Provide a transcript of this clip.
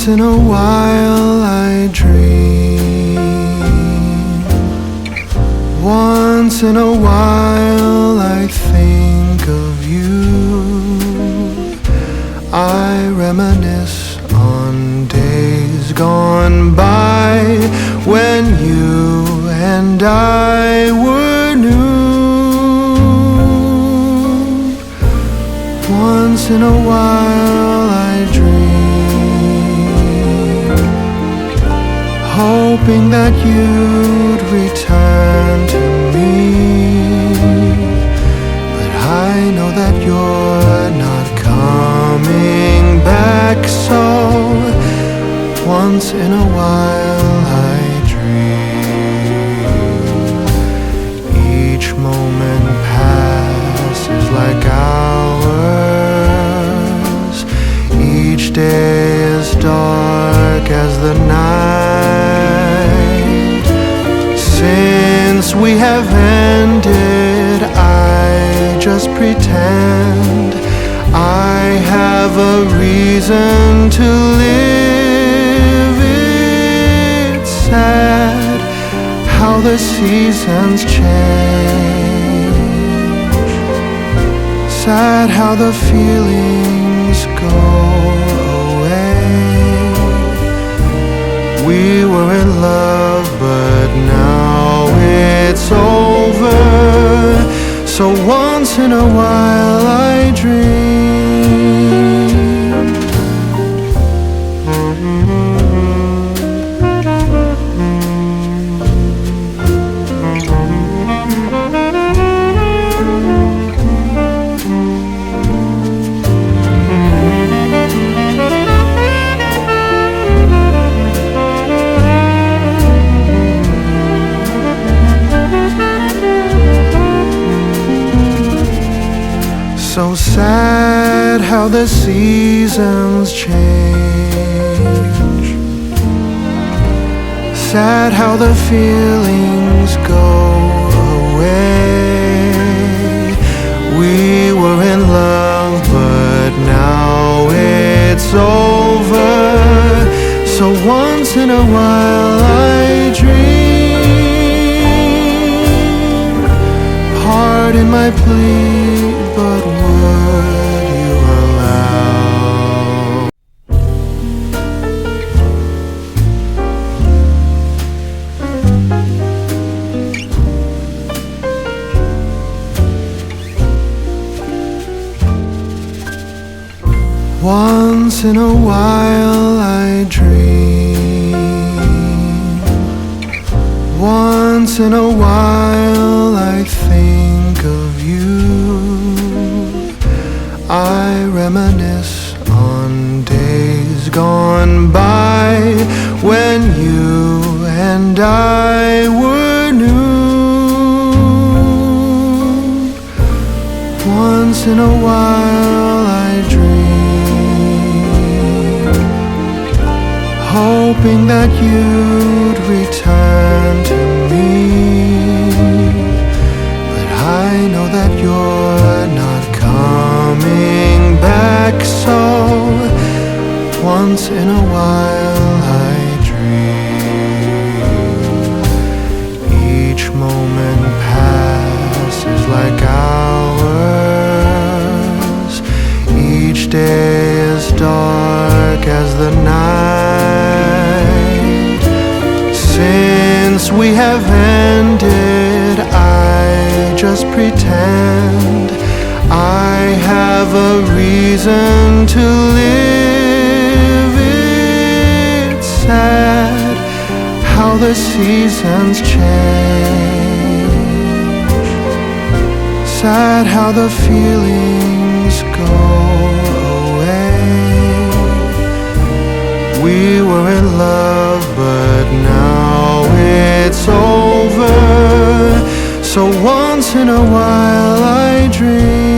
Once in a while I dream. Once in a while I think of you. I reminisce on days gone by when you and I were new. Once in a while I dream, hoping that you'd return to me. But I know that you're not coming back, so once in a while I dream. Each moment passes like hours. Each day is dark as the night. Since we have ended, I just pretend I have a reason to live. It's sad how the seasons change. Sad how the feelings go away. We were in love, but now it's over. So once in a while I dream. So sad how the seasons change. Sad how the feelings go away. We were in love, but now it's over. So once in a while I dream. Pardon my plea, but would you allow? Once in a while I dream. Once in a while I think of you. I reminisce on days gone by when you and I were new. Once in a while I dream, hoping that you'd return to me. But I know that you're not coming back, so once in a while I dream. Each moment passes like hours. Each day is dark as the night. Since we have ended, I just pretend I have a reason to live. It's sad how the seasons change. Sad how the feelings go away. We were in love, but now it's over. So once in a while I dream.